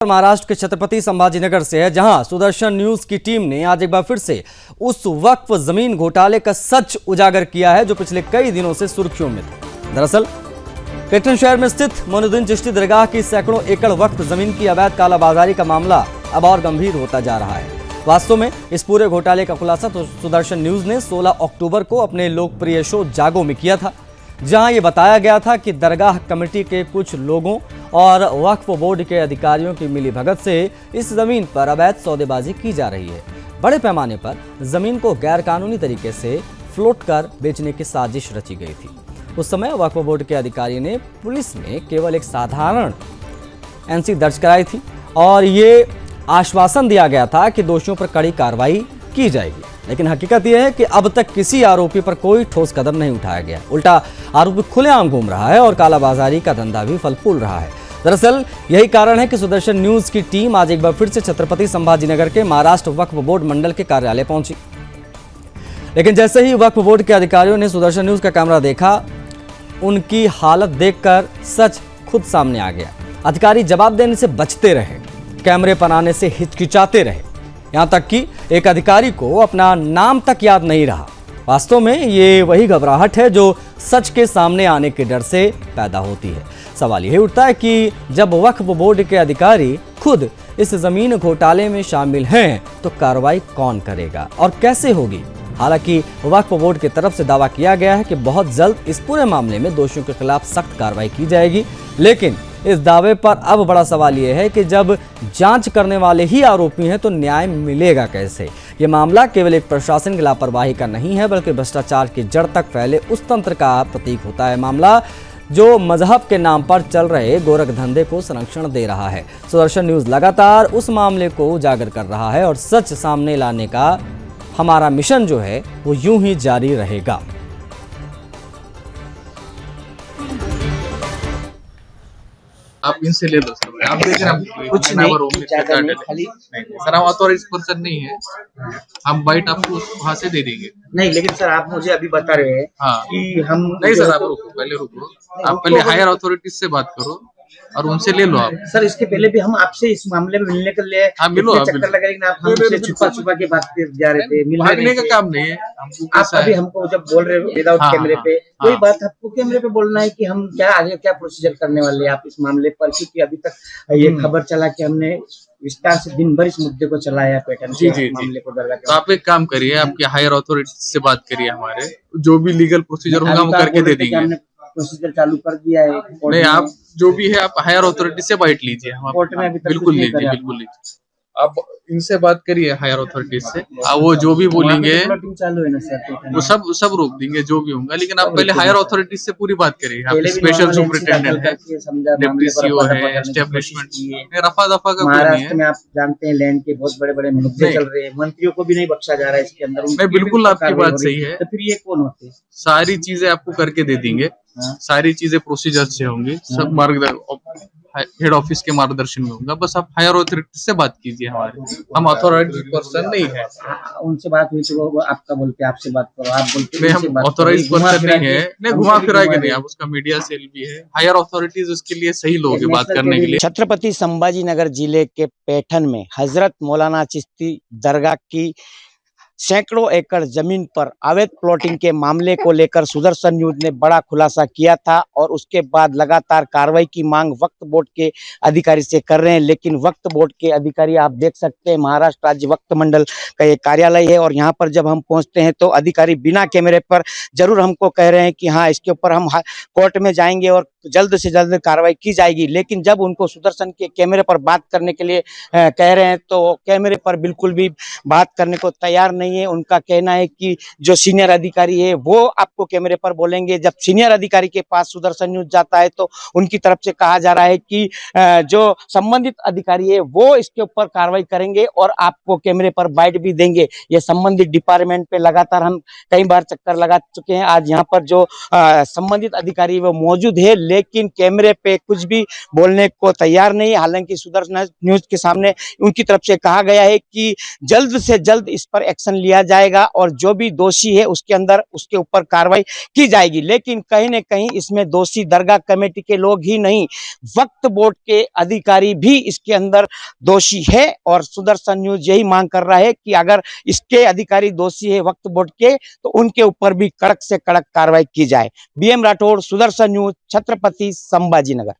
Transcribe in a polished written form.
महाराष्ट्र के छत्रपति संभाजीनगर से है, जहां सुदर्शन न्यूज की टीम ने आज एक बार फिर से उस वक्फ जमीन घोटाले का सच उजागर किया है जो पिछले कई दिनों से सुर्खियों में था। दरअसल पेटन शहर में स्थित मोइनुद्दीन चिश्ती दरगाह की सैकड़ों एकड़ वक्फ जमीन की अवैध कालाबाजारी का मामला अब और गंभीर होता जा रहा है। वास्तव में इस पूरे घोटाले का खुलासा तो सुदर्शन न्यूज ने 16 अक्टूबर को अपने लोकप्रिय शो जागो में किया था, जहां ये बताया गया था कि दरगाह कमेटी के कुछ लोगों और वक्फ बोर्ड के अधिकारियों की मिलीभगत से इस जमीन पर अवैध सौदेबाजी की जा रही है। बड़े पैमाने पर जमीन को गैरकानूनी तरीके से फ्लोट कर बेचने की साजिश रची गई थी। उस समय वक्फ बोर्ड के अधिकारी ने पुलिस में केवल एक साधारण एनसी दर्ज कराई थी और ये आश्वासन दिया गया था कि दोषियों पर कड़ी कार्रवाई की जाएगी, लेकिन हकीकत यह है कि अब तक किसी आरोपी पर कोई ठोस कदम नहीं उठाया गया। उल्टा आरोपी खुलेआम घूम रहा है और कालाबाजारी का धंधा भी फल फूल रहा है। दरअसल यही कारण है कि सुदर्शन न्यूज की टीम आज एक बार फिर से छत्रपति संभाजीनगर के महाराष्ट्र वक्फ बोर्ड मंडल के कार्यालय पहुंची। लेकिन जैसे ही वक्फ बोर्ड के अधिकारियों ने सुदर्शन न्यूज का कैमरा देखा, उनकी हालत देखकर सच खुद सामने आ गया। अधिकारी जवाब देने से बचते रहे, कैमरे पर आने से हिचकिचाते रहे, यहाँ तक कि एक अधिकारी को अपना नाम तक याद नहीं रहा। वास्तव में ये वही घबराहट है जो सच के सामने आने के डर से पैदा होती है। सवाल यही उठता है कि जब वक्फ बोर्ड के अधिकारी खुद इस जमीन घोटाले में शामिल हैं तो कार्रवाई कौन करेगा और कैसे होगी। हालांकि वक्फ बोर्ड की तरफ से दावा किया गया है कि बहुत जल्द इस पूरे मामले में दोषियों के खिलाफ सख्त कार्रवाई की जाएगी, लेकिन इस दावे पर अब बड़ा सवाल यह है कि जब जांच करने वाले ही आरोपी हैं तो न्याय मिलेगा कैसे। ये मामला केवल एक प्रशासन की लापरवाही का नहीं है, बल्कि भ्रष्टाचार की जड़ तक फैले उस तंत्र का प्रतीक होता है। मामला जो मजहब के नाम पर चल रहे गोरख धंधे को संरक्षण दे रहा है। सुदर्शन न्यूज लगातार उस मामले को उजागर कर रहा है और सच सामने लाने का हमारा मिशन जो है वो यूं ही जारी रहेगा। आप इनसे ले लो सर, आप देख रहे हैं कुछ नहीं, खाली सर हम ऑथोराइज पर्सन नहीं है, हम बाइट आपको वहाँ से दे देंगे। नहीं, लेकिन सर आप मुझे अभी बता रहे हैं हाँ कि हम नहीं सर, आप रुको, पहले रुको, आप पहले हायर अथॉरिटीज से बात करो और उनसे ले लो आप। सर इसके पहले भी हम आपसे इस मामले में मिलने के लिए मिलो, आप चक्कर लगा, लेकिन आप हमसे छुपा के बात कर जा रहे थे। भागने का काम नहीं है हमको। आप अभी हमको जब बोल रहे हो विदाउट कैमरे पे, कोई बात आपको कैमरे पे बोलना है कि हम क्या आगे क्या प्रोसीजर करने वाले हैं आप इस मामले पर, क्योंकि अभी तक ये खबर चला कि हमने विस्तार से दिन भर इस मुद्दे को चलाया है पैटर्न के मामले को दरगाह। तो आप एक काम करिए, आपके हायर अथॉरिटी से बात करिए, हमारे जो भी लीगल प्रोसीजर होगा हम करके दे देंगे। प्रोसीजर चालू कर दिया है नहीं, आप जो भी है आप हायर अथॉरिटी से बाइट लीजिए। हम कोर्ट में अभी तक बिल्कुल लीजिए, बिल्कुल लीजिए। आप इनसे बात करिए हायर अथॉरिटी से, वो जो भी बोलेंगे चालू है ना सर, वो सब रोक देंगे जो भी होगा, लेकिन आप पहले हायर अथॉरिटी से पूरी बात करिए। आप स्पेशल सुपरिटेंडेंट है, डिप्टी सीओ है, एस्टेब्लिशमेंट, रफा दफा का कोई नहीं है। में आप जानते हैं लैंड के बहुत बड़े बड़े मुद्दे चल रहे हैं, मंत्रियों को भी नहीं बख्शा जा रहा है इसके अंदर। नहीं, बिल्कुल आपकी बात सही है। तो फिर ये कौन होते हैं? सारी चीजें आपको करके दे देंगे, सारी चीजें प्रोसीजर से होंगी, सब मार्गदर्शन हेड ऑफिस के मार्गदर्शन में होगा। बस आप हायर अथॉरिटी से बात कीजिए, हमारे हम अथॉराइज्ड पर्सन नहीं है। उनसे बात हुई तो वो आपका बोलते आपसे बात करो, आप बोलते नहीं, हम अथॉराइज्ड पर्सन नहीं है। नहीं, घुमा फिरा के नहीं, आप उसका मीडिया सेल भी है। हायर अथॉरिटीज उसके लिए सही लोग हैं बात करने के लिए। छत्रपति संभाजीनगर जिले के पैठन में हजरत मौलाना चिश्ती दरगाह की सैकड़ों एकड़ जमीन पर अवैध प्लॉटिंग के मामले को लेकर सुदर्शन न्यूज ने बड़ा खुलासा किया था और उसके बाद लगातार कार्रवाई की मांग वक्फ बोर्ड के अधिकारी से कर रहे हैं। लेकिन वक्फ बोर्ड के अधिकारी आप देख सकते हैं, महाराष्ट्र राज्य वक्फ मंडल का ये कार्यालय है और यहाँ पर जब हम पहुँचते हैं तो अधिकारी बिना कैमरे पर जरूर हमको कह रहे हैं कि हाँ इसके ऊपर हम कोर्ट में जाएंगे और जल्द से जल्द कार्रवाई की जाएगी। लेकिन जब उनको सुदर्शन के कैमरे पर बात करने के लिए कह रहे हैं तो कैमरे पर बिल्कुल भी बात करने को तैयार नहीं है। उनका कहना है कि जो सीनियर अधिकारी है वो आपको कैमरे पर बोलेंगे। जब सीनियर अधिकारी के पास सुदर्शन न्यूज जाता है तो उनकी तरफ से कहा जा रहा है कि जो संबंधित अधिकारी है वो इसके ऊपर कार्रवाई करेंगे और आपको कैमरे पर बाइट भी देंगे। ये संबंधित डिपार्टमेंट पे लगातार हम कई बार चक्कर लगा चुके हैं। आज यहाँ पर जो संबंधित अधिकारी वो मौजूद है, लेकिन कैमरे पे कुछ भी बोलने को तैयार नहीं। हालांकि सुदर्शन न्यूज के सामने उनकी तरफ से कहा गया है कि जल्द से जल्द इस पर एक्शन लिया जाएगा और जो भी दोषी है उसके ऊपर कार्रवाई की जाएगी। लेकिन कहीं न कहीं इसमें दोषी दरगाह कमेटी के लोग ही नहीं, वक्फ बोर्ड के अधिकारी भी इसके अंदर दोषी है और सुदर्शन न्यूज यही मांग कर रहा है कि अगर इसके अधिकारी दोषी है वक्फ बोर्ड के, तो उनके ऊपर भी कड़क से कड़क कार्रवाई की जाए। BM Rathore, Sudarshan news, Chhatrapati Sambhaji Nagar.